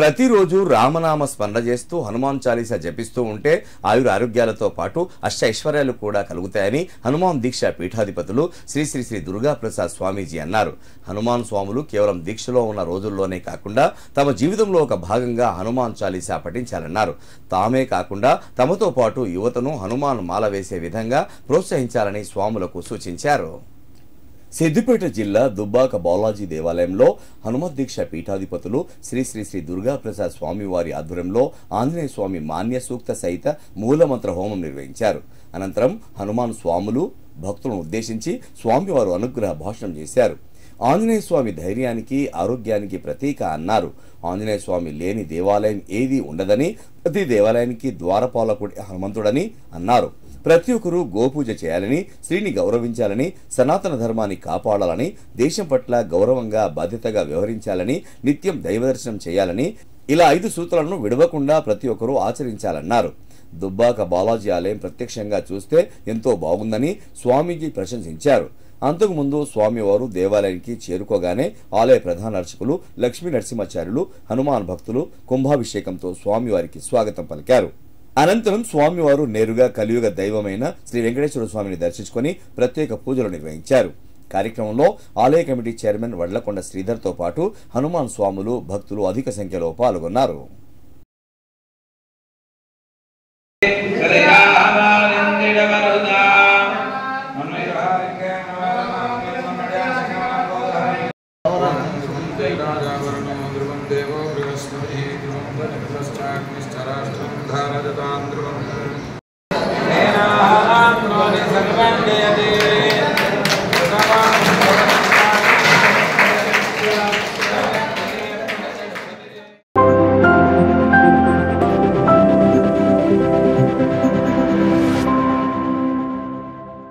ప్రతిరోజు రామనామ స్మరణ చేస్తూ హనుమాన్ చాలీసా జపిస్తూ ఉంటే ఆయుర ఆరోగ్యాలతో పాటు అష్ట ఐశ్వర్యాలు కూడా కలుగుతాయని హనుమాన్ దీక్ష పీఠాధిపతులు శ్రీ శ్రీ శ్రీ దుర్గా ప్రసాద్ స్వామీజీ అన్నారు. హనుమాన్ స్వాములు కేవలం దీక్షలో ఉన్న రోజుల్లోనే కాకుండా తమ జీవితంలో ఒక భాగంగా హనుమాన్ చాలీసా పఠించాలన్నారు. తామే కాకుండా తమతో పాటు యువతను హనుమాన్ మాల వేసే విధంగా ప్రోత్సహించాలని స్వాములకు సూచించారు. సిద్దిపేట జిల్లా దుబ్బాక బాలాజీ దేవాలయంలో హనుమత్ దీక్ష పీఠాధిపతులు శ్రీ శ్రీ శ్రీ దుర్గా ప్రసాద్ స్వామి వారి ఆధ్వర్యంలో ఆంజనేయ స్వామి మాన్య సూక్త సహిత మూలమంత్ర హోమం నిర్వహించారు. అనంతరం హనుమాన్ స్వాములు భక్తులను ఉద్దేశించి స్వామివారు అనుగ్రహ భాషణం చేశారు. ఆంజనేయ స్వామి ధైర్యానికి ఆరోగ్యానికి ప్రతీక అన్నారు. ఆంజనేయ స్వామి లేని దేవాలయం ఏదీ ఉండదని, ప్రతి దేవాలయానికి ద్వారపాలకుడి హనుమంతుడని అన్నారు. ప్రతి ఒక్కరూ గోపూజ చేయాలని, స్త్రీని గౌరవించాలని, సనాతన ధర్మాన్ని కాపాడాలని, దేశం పట్ల గౌరవంగా బాధ్యతగా వ్యవహరించాలని, నిత్యం దైవదర్శనం చేయాలని, ఇలా 5 సూత్రాలను విడవకుండా ప్రతి ఒక్కరూ ఆచరించాలన్నారు. దుబ్బాక బాలాజీ ఆలయం ప్రత్యక్షంగా చూస్తే ఎంతో బాగుందని స్వామీజీ ప్రశంసించారు. అంతకుముందు స్వామివారు దేవాలయానికి చేరుకోగానే ఆలయ ప్రధాన అర్చకులు లక్ష్మీ నరసింహాచార్యులు, హనుమాన్ భక్తులు కుంభాభిషేకంతో స్వామివారికి స్వాగతం పలికారు. అనంతరం స్వామివారు నేరుగా కలియుగ దైవమైన శ్రీ వెంకటేశ్వర స్వామిని దర్శించుకుని ప్రత్యేక పూజలు నిర్వహించారు. కార్యక్రమంలో ఆలయ కమిటీ చైర్మన్ వడ్లకొండ శ్రీధర్తో పాటు హనుమాన్ స్వాములు భక్తులు అధిక సంఖ్యలో పాల్గొన్నారు.